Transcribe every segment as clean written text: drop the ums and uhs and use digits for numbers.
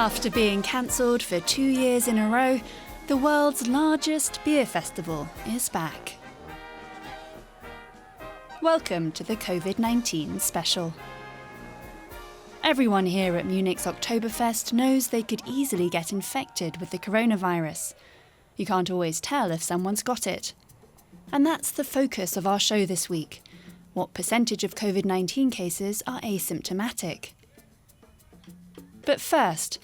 After being cancelled for 2 years in a row, the world's largest beer festival is back. Welcome to the COVID-19 special. Everyone here at Munich's Oktoberfest knows they could easily get infected with the coronavirus. You can't always tell if someone's got it. And that's the focus of our show this week. What percentage of COVID-19 cases are asymptomatic? But first,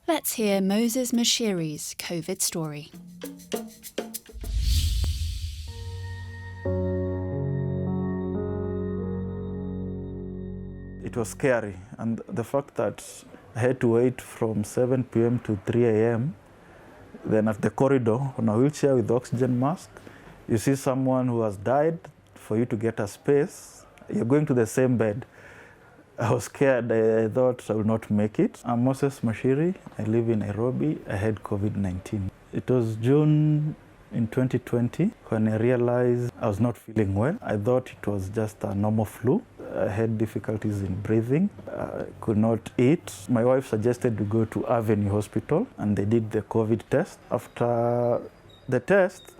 let's hear Moses Mashiri's COVID story. It was scary, and the fact that I had to wait from 7 p.m. to 3 a.m. Then at the corridor on a wheelchair with oxygen mask, you see someone who has died. For you to get a space, you're going to the same bed. I was scared. I thought I would not make it. I'm Moses Mashiri. I live in Nairobi. I had COVID-19. It was June in 2020 when I realized I was not feeling well. I thought it was just a normal flu. I had difficulties in breathing. I could not eat. My wife suggested to go to Avenue Hospital, and they did the COVID test. After the test,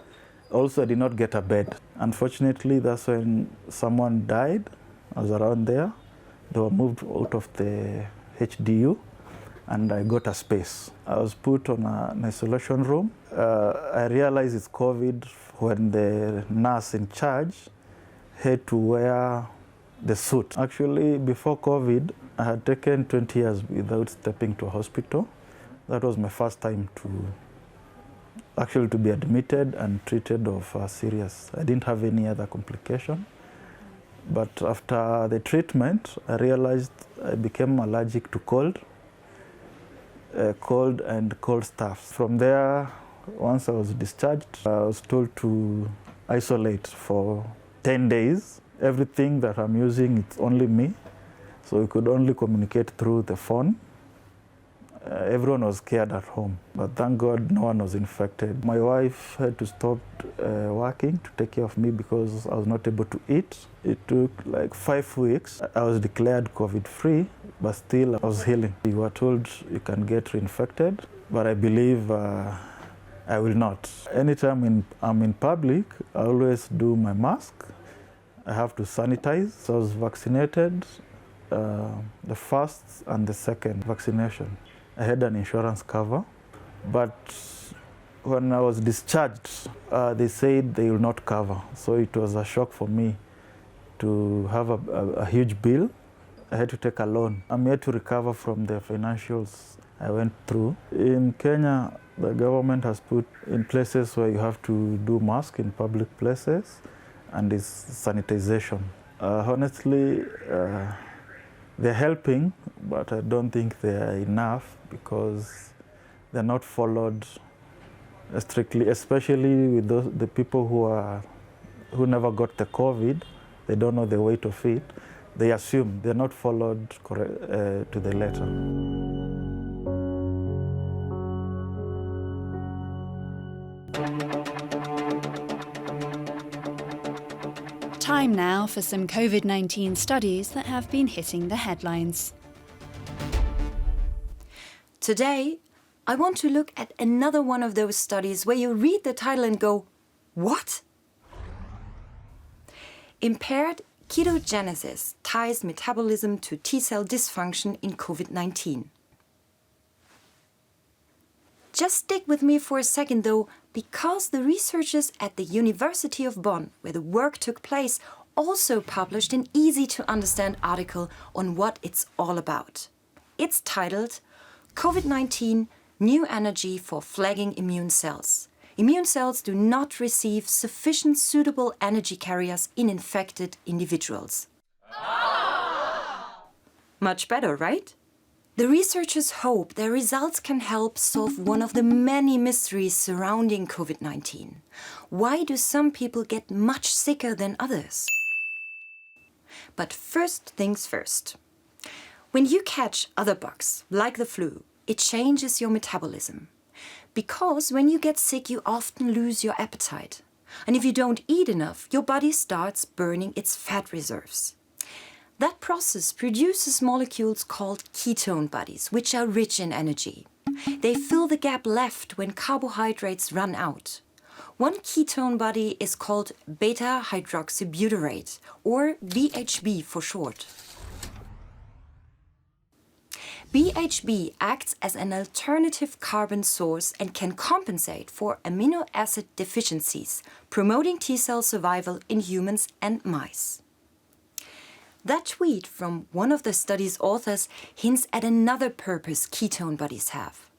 also I did not get a bed. Unfortunately, that's when someone died. I was around there. They were moved out of the HDU, and I got a space. I was put on an isolation room. I realized it's COVID when the nurse in charge had to wear the suit. Actually, before COVID, I had taken 20 years without stepping to a hospital. That was my first time to be admitted and treated of serious. I didn't have any other complication. But after the treatment, I realized I became allergic to cold and cold stuff. From there, once I was discharged, I was told to isolate for 10 days. Everything that I'm using, it's only me. So we could only communicate through the phone. Everyone was scared at home, but thank God no one was infected. My wife had to stop working to take care of me because I was not able to eat. It took like 5 weeks. I was declared COVID-free, but still I was healing. We were told you can get reinfected, but I believe I will not. Anytime I'm in public, I always do my mask. I have to sanitize. So I was vaccinated, the first and the second vaccination. I had an insurance cover, but when I was discharged, they said they will not cover. So it was a shock for me to have a huge bill. I had to take a loan. I'm yet to recover from the financials I went through. In Kenya, the government has put in places where you have to do masks in public places, and it's sanitization. Honestly, they're helping, but I don't think they're enough because they're not followed strictly, especially with the people who never got the COVID. They don't know the weight of it. They assume they're not followed to the letter. Time now for some COVID-19 studies that have been hitting the headlines. Today, I want to look at another one of those studies where you read the title and go, what? Impaired ketogenesis ties metabolism to T-cell dysfunction in COVID-19. Just stick with me for a second though, because the researchers at the University of Bonn, where the work took place, also published an easy-to-understand article on what it's all about. It's titled, COVID-19, New Energy for Flagging Immune Cells. Immune cells do not receive sufficient suitable energy carriers in infected individuals. Much better, right? The researchers hope their results can help solve one of the many mysteries surrounding COVID-19. Why do some people get much sicker than others? But first things first. When you catch other bugs, like the flu, it changes your metabolism. Because when you get sick, you often lose your appetite. And if you don't eat enough, your body starts burning its fat reserves. That process produces molecules called ketone bodies, which are rich in energy. They fill the gap left when carbohydrates run out. One ketone body is called beta-hydroxybutyrate, or BHB for short. BHB acts as an alternative carbon source and can compensate for amino acid deficiencies, promoting T-cell survival in humans and mice. That tweet from one of the study's authors hints at another purpose ketone bodies have.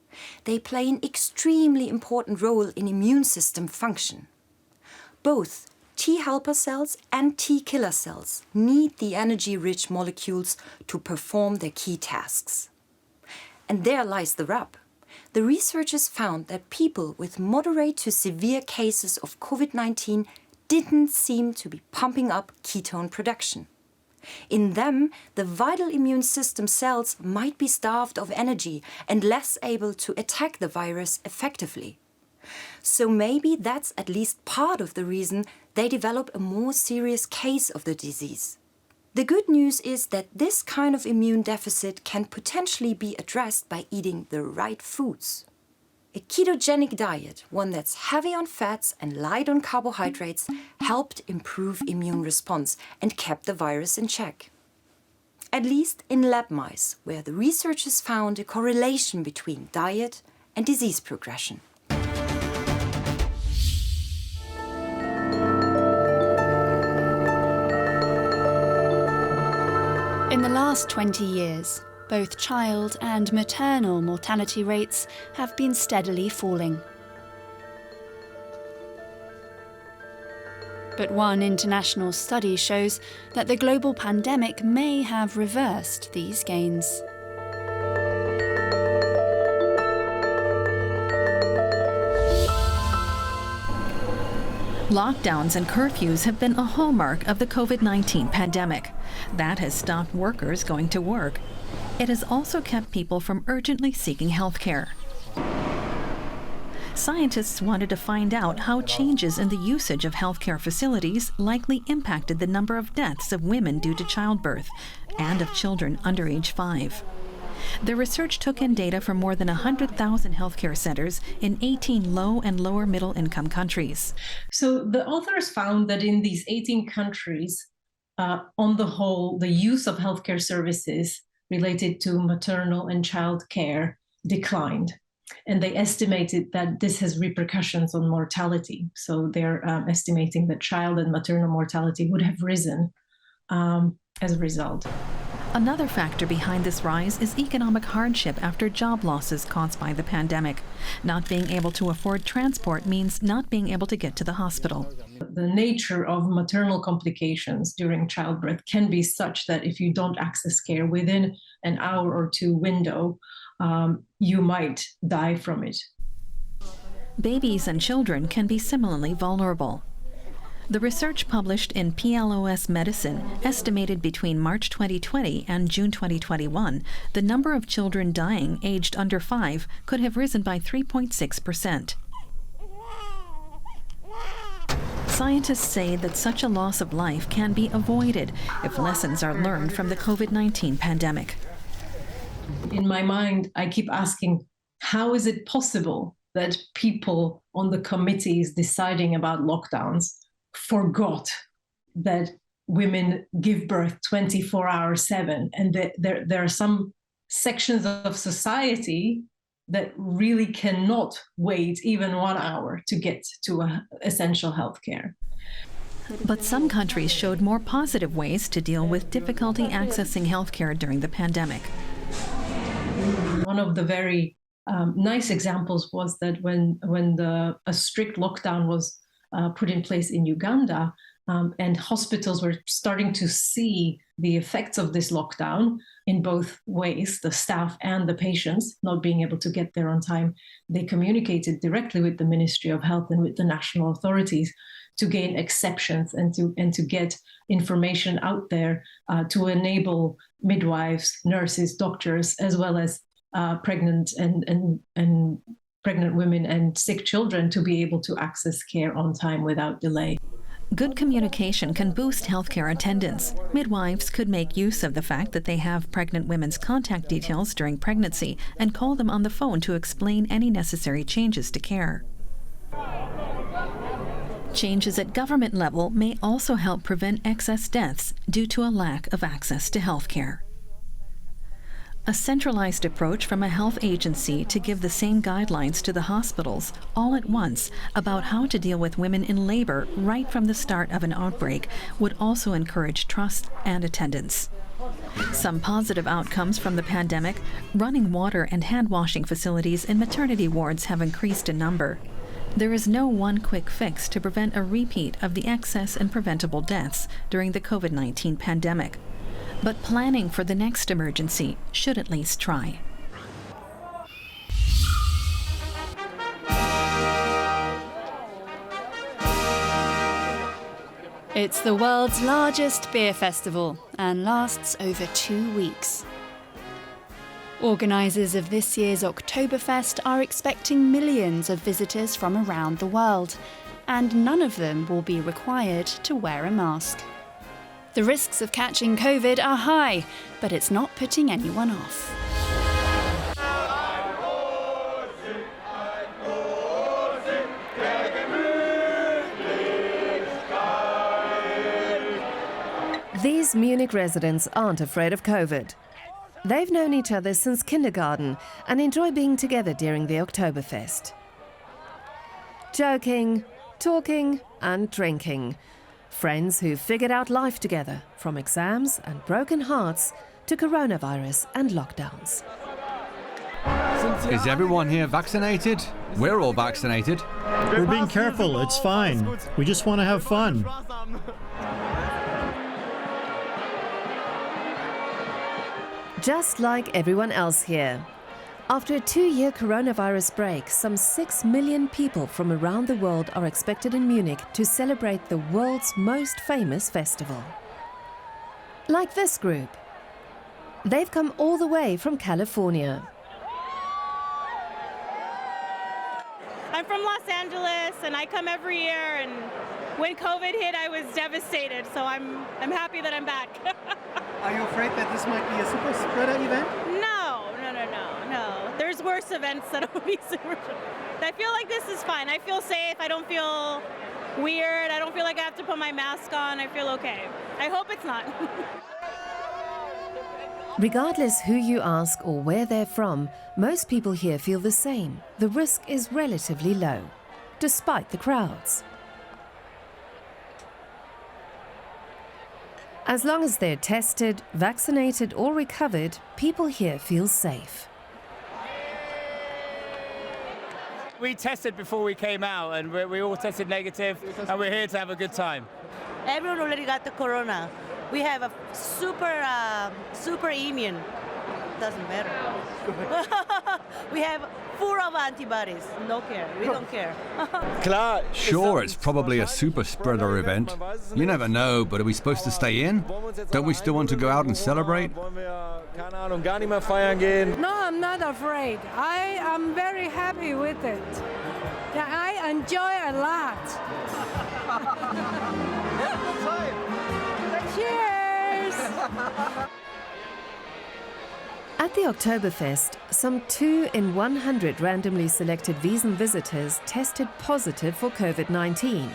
They play an extremely important role in immune system function. Both T helper cells and T killer cells need the energy-rich molecules to perform their key tasks. And there lies the rub. The researchers found that people with moderate to severe cases of COVID-19 didn't seem to be pumping up ketone production. In them, the vital immune system cells might be starved of energy and less able to attack the virus effectively. So maybe that's at least part of the reason they develop a more serious case of the disease. The good news is that this kind of immune deficit can potentially be addressed by eating the right foods. A ketogenic diet, one that's heavy on fats and light on carbohydrates, helped improve immune response and kept the virus in check. At least in lab mice, where the researchers found a correlation between diet and disease progression. In the last 20 years, both child and maternal mortality rates have been steadily falling. But one international study shows that the global pandemic may have reversed these gains. Lockdowns and curfews have been a hallmark of the COVID-19 pandemic. That has stopped workers going to work. It has also kept people from urgently seeking health care. Scientists wanted to find out how changes in the usage of healthcare facilities likely impacted the number of deaths of women due to childbirth and of children under age 5. The research took in data from more than 100,000 healthcare centers in 18 low and lower middle income countries. So the authors found that in these 18 countries, on the whole, the use of healthcare services related to maternal and child care declined. And they estimated that this has repercussions on mortality. So they're estimating that child and maternal mortality would have risen as a result. Another factor behind this rise is economic hardship after job losses caused by the pandemic. Not being able to afford transport means not being able to get to the hospital. The nature of maternal complications during childbirth can be such that if you don't access care within an hour or two window, you might die from it. Babies and children can be similarly vulnerable. The research published in PLOS Medicine estimated between March 2020 and June 2021, the number of children dying aged under 5 could have risen by 3.6%. Scientists say that such a loss of life can be avoided if lessons are learned from the COVID-19 pandemic. In my mind, I keep asking, how is it possible that people on the committees deciding about lockdowns forgot that women give birth 24 hours 7, and that there are some sections of society that really cannot wait even 1 hour to get to essential health care. But some countries showed more positive ways to deal with difficulty accessing health care during the pandemic. One of the very nice examples was that when a strict lockdown was put in place in Uganda, and hospitals were starting to see the effects of this lockdown in both ways, the staff and the patients not being able to get there on time. They communicated directly with the Ministry of Health and with the national authorities to gain exceptions and to get information out there to enable midwives, nurses, doctors, as well as pregnant and pregnant women and sick children to be able to access care on time without delay. Good communication can boost healthcare attendance. Midwives could make use of the fact that they have pregnant women's contact details during pregnancy and call them on the phone to explain any necessary changes to care. Changes at government level may also help prevent excess deaths due to a lack of access to healthcare. A centralized approach from a health agency to give the same guidelines to the hospitals all at once about how to deal with women in labor right from the start of an outbreak would also encourage trust and attendance. Some positive outcomes from the pandemic: running water and hand washing facilities in maternity wards have increased in number. There is no one quick fix to prevent a repeat of the excess and preventable deaths during the COVID-19 pandemic. But planning for the next emergency should at least try. It's the world's largest beer festival and lasts over 2 weeks. Organisers of this year's Oktoberfest are expecting millions of visitors from around the world, and none of them will be required to wear a mask. The risks of catching COVID are high, but it's not putting anyone off. These Munich residents aren't afraid of COVID. They've known each other since kindergarten and enjoy being together during the Oktoberfest. Joking, talking and drinking. Friends who figured out life together, from exams and broken hearts to coronavirus and lockdowns. Is everyone here vaccinated? We're all vaccinated. We're being careful, it's fine. We just want to have fun. Just like everyone else here. After a 2-year coronavirus break, some 6 million people from around the world are expected in Munich to celebrate the world's most famous festival. Like this group. They've come all the way from California. I'm from Los Angeles and I come every year, and when COVID hit I was devastated, so I'm happy that I'm back. Are you afraid that this might be a super spreader event? No. There's worse events that will be super spreader. I feel like this is fine. I feel safe. I don't feel weird. I don't feel like I have to put my mask on. I feel okay. I hope it's not. Regardless who you ask or where they're from, most people here feel the same. The risk is relatively low, despite the crowds. As long as they're tested, vaccinated or recovered, people here feel safe. We tested before we came out and we all tested negative, and we're here to have a good time. Everyone already got the corona. We have a super immune. Doesn't matter. We have full of antibodies. No care. We don't care. Sure, it's probably a super spreader event. You never know, but are we supposed to stay in? Don't we still want to go out and celebrate? No, I'm not afraid. I am very happy with it. Yeah, I enjoy a lot. Cheers! At the Oktoberfest, some 2 in 100 randomly selected Wiesn visitors tested positive for COVID-19.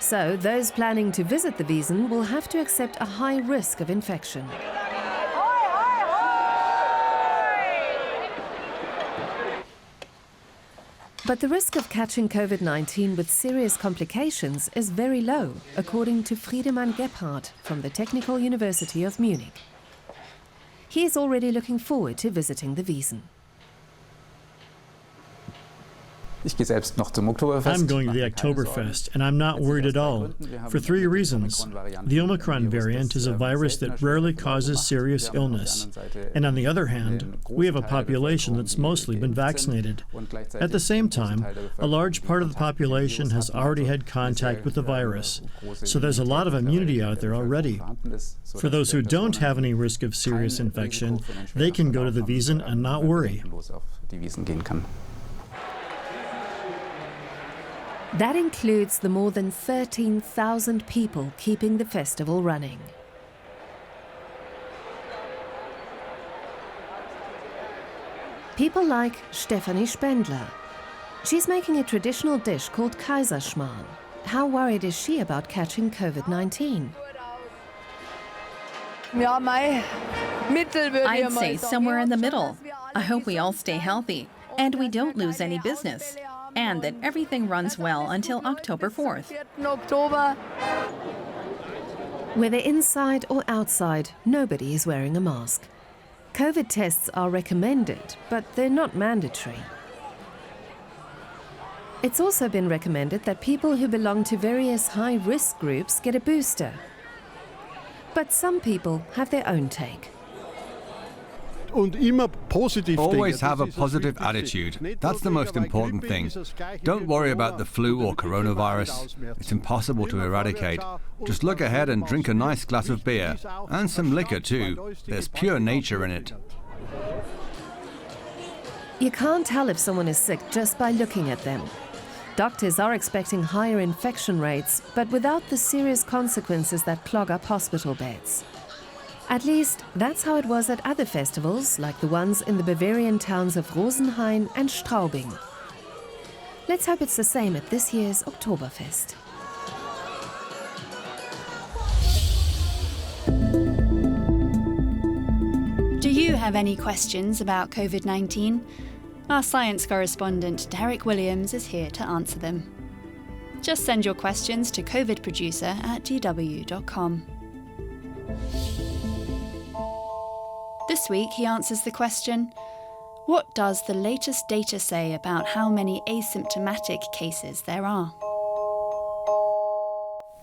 So those planning to visit the Wiesn will have to accept a high risk of infection. But the risk of catching COVID-19 with serious complications is very low, according to Friedemann Gebhardt from the Technical University of Munich. He is already looking forward to visiting the Wiesn. I'm going to the Oktoberfest, and I'm not worried at all, for 3 reasons. The Omicron variant is a virus that rarely causes serious illness, and on the other hand, we have a population that's mostly been vaccinated. At the same time, a large part of the population has already had contact with the virus, so there's a lot of immunity out there already. For those who don't have any risk of serious infection, they can go to the Wiesn and not worry. That includes the more than 13,000 people keeping the festival running. People like Stefanie Spendler. She's making a traditional dish called Kaiserschmarrn. How worried is she about catching COVID-19? I'd say somewhere in the middle. I hope we all stay healthy and we don't lose any business, and that everything runs well until October 4th. Whether inside or outside, nobody is wearing a mask. COVID tests are recommended, but they're not mandatory. It's also been recommended that people who belong to various high-risk groups get a booster. But some people have their own take. Always have a positive attitude. That's the most important thing. Don't worry about the flu or coronavirus. It's impossible to eradicate. Just look ahead and drink a nice glass of beer. And some liquor too. There's pure nature in it. You can't tell if someone is sick just by looking at them. Doctors are expecting higher infection rates, but without the serious consequences that clog up hospital beds. At least, that's how it was at other festivals, like the ones in the Bavarian towns of Rosenhain and Straubing. Let's hope it's the same at this year's Oktoberfest. Do you have any questions about COVID-19? Our science correspondent Derek Williams is here to answer them. Just send your questions to covidproducer@dw.com. This week he answers the question, what does the latest data say about how many asymptomatic cases there are?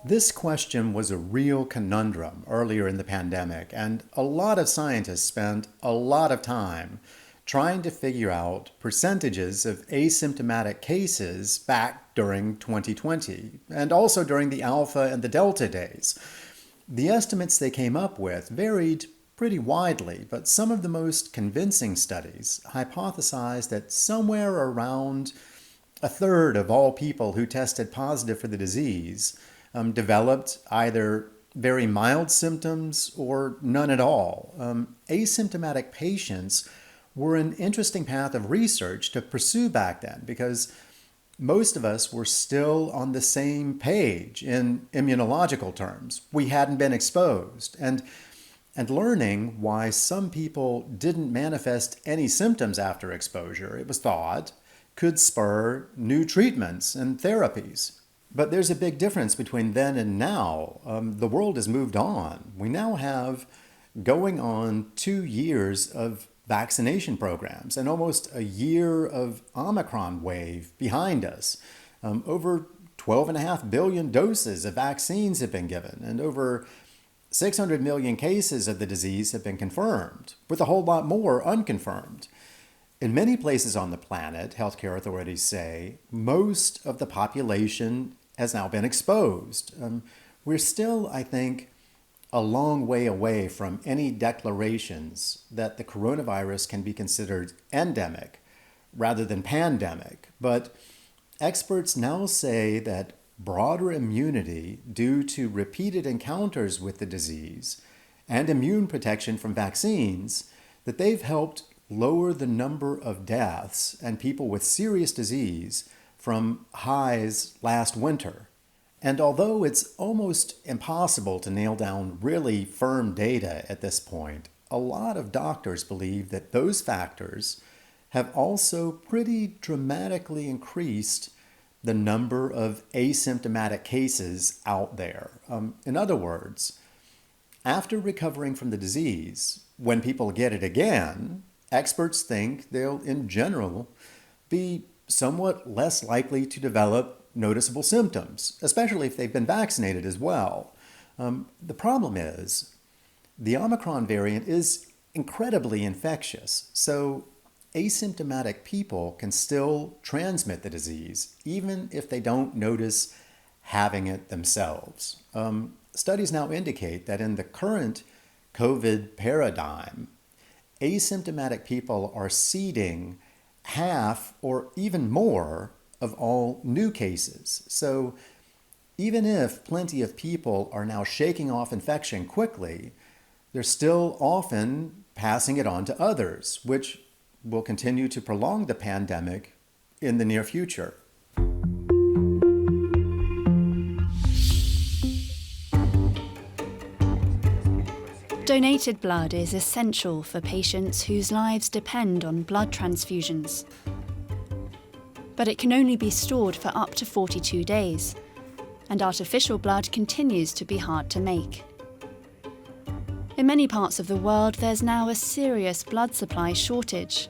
This question was a real conundrum earlier in the pandemic, and a lot of scientists spent a lot of time trying to figure out percentages of asymptomatic cases back during 2020, and also during the Alpha and the Delta days. The estimates they came up with varied pretty widely, but some of the most convincing studies hypothesized that somewhere around a third of all people who tested positive for the disease developed either very mild symptoms or none at all. Asymptomatic patients were an interesting path of research to pursue back then because most of us were still on the same page in immunological terms. We hadn't been exposed, and learning why some people didn't manifest any symptoms after exposure, it was thought, could spur new treatments and therapies. But there's a big difference between then and now. The world has moved on. We now have going on 2 years of vaccination programs and almost a year of Omicron wave behind us. Over 12.5 billion doses of vaccines have been given, and over 600 million cases of the disease have been confirmed, with a whole lot more unconfirmed. In many places on the planet, healthcare authorities say, most of the population has now been exposed. We're still, I think, a long way away from any declarations that the coronavirus can be considered endemic rather than pandemic. But experts now say that broader immunity due to repeated encounters with the disease and immune protection from vaccines, that they've helped lower the number of deaths and people with serious disease from highs last winter. And although it's almost impossible to nail down really firm data at this point, a lot of doctors believe that those factors have also pretty dramatically increased the number of asymptomatic cases out there. In other words, after recovering from the disease, when people get it again, experts think they'll, in general, be somewhat less likely to develop noticeable symptoms, especially if they've been vaccinated as well. The problem is, the Omicron variant is incredibly infectious, so asymptomatic people can still transmit the disease, even if they don't notice having it themselves. Studies now indicate that in the current COVID paradigm, asymptomatic people are seeding half or even more of all new cases. So even if plenty of people are now shaking off infection quickly, they're still often passing it on to others, which will continue to prolong the pandemic in the near future. Donated blood is essential for patients whose lives depend on blood transfusions. But it can only be stored for up to 42 days, and artificial blood continues to be hard to make. In many parts of the world, there's now a serious blood supply shortage,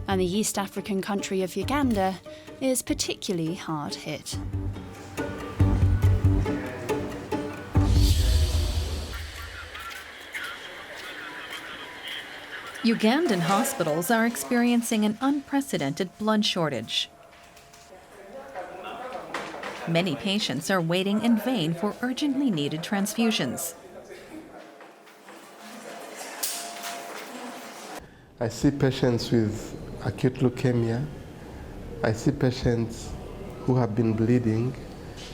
and the East African country of Uganda is particularly hard hit. Ugandan hospitals are experiencing an unprecedented blood shortage. Many patients are waiting in vain for urgently needed transfusions. I see patients with acute leukemia. I see patients who have been bleeding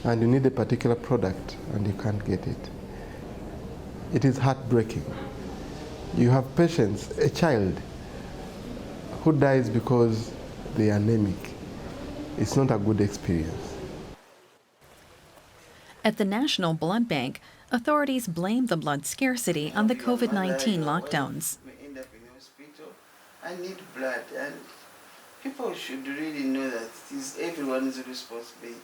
and you need a particular product and you can't get it. It is heartbreaking. You have patients, a child, who dies because they are anemic. It's not a good experience. At the National Blood Bank, authorities blame the blood scarcity on the COVID-19 lockdowns. I need blood, and people should really know that it's everyone's responsibility.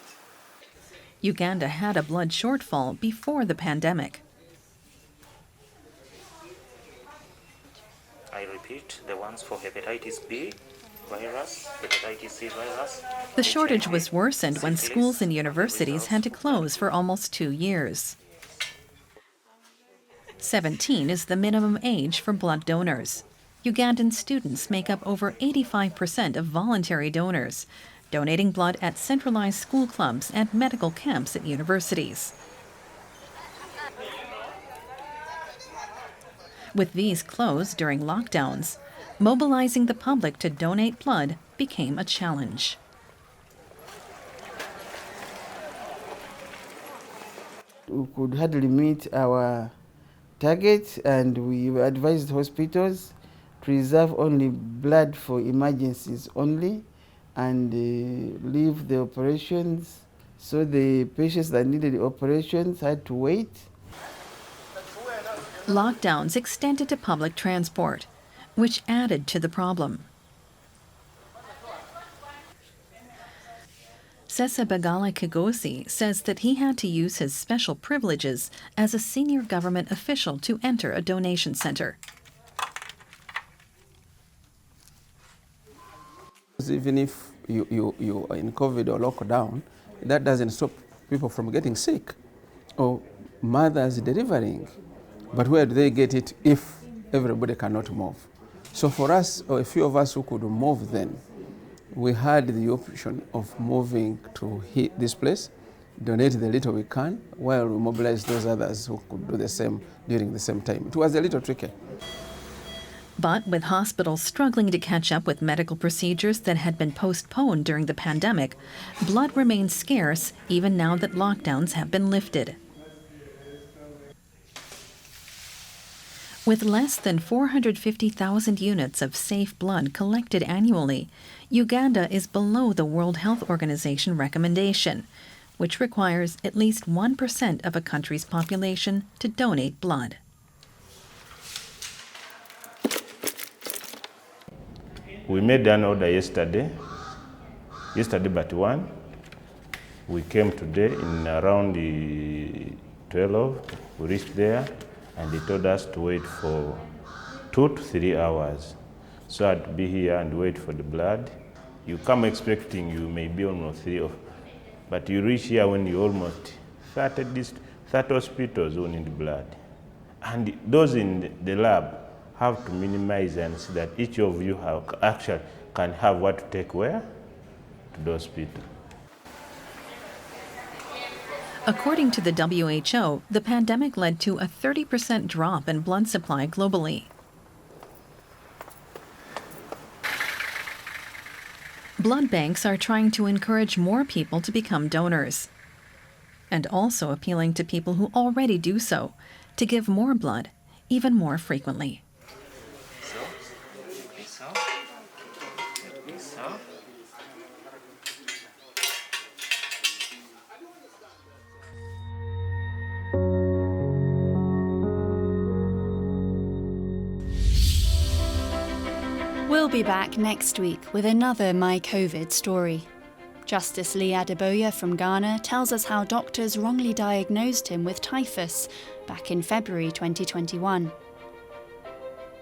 Uganda had a blood shortfall before the pandemic. I repeat, the ones for hepatitis B virus, hepatitis C virus. The shortage was worsened when schools and universities had to close for almost 2 years. 17 is the minimum age for blood donors. Ugandan students make up over 85% of voluntary donors, donating blood at centralized school clubs and medical camps at universities. With these closed during lockdowns, mobilizing the public to donate blood became a challenge. We could hardly meet our target, and we advised hospitals to reserve only blood for emergencies only and leave the operations. So the patients that needed the operations had to wait. Lockdowns extended to public transport, which added to the problem. Sesa Bagala Kigosi says that he had to use his special privileges as a senior government official to enter a donation center. Even if you are in COVID or lockdown, that doesn't stop people from getting sick or mothers delivering. But where do they get it if everybody cannot move? So for us, or a few of us who could move then, we had the option of moving to this place, donate the little we can, while we mobilize those others who could do the same during the same time. It was a little tricky. But with hospitals struggling to catch up with medical procedures that had been postponed during the pandemic, blood remains scarce even now that lockdowns have been lifted. With less than 450,000 units of safe blood collected annually, Uganda is below the World Health Organization recommendation, which requires at least 1% of a country's population to donate blood. We made an order yesterday but one. We came today in around 12. We reached there and they told us to wait for 2 to 3 hours. So I'd be here and wait for the blood. You come expecting you may be almost 3 of, but you reach here when you almost 30 hospitals who need blood. And those in the lab have to minimize and see that each of you actually can have what to take where? To the hospital. According to the WHO, the pandemic led to a 30% drop in blood supply globally. Blood banks are trying to encourage more people to become donors, and also appealing to people who already do so to give more blood even more frequently. We'll be back next week with another My COVID story. Justice Lee Adeboye from Ghana tells us how doctors wrongly diagnosed him with typhus back in February 2021.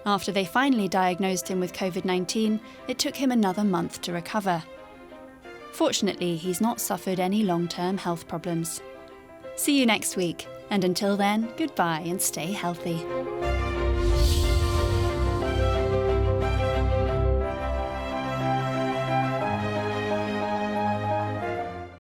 After they finally diagnosed him with COVID-19, it took him another month to recover. Fortunately, he's not suffered any long-term health problems. See you next week, and until then, goodbye and stay healthy.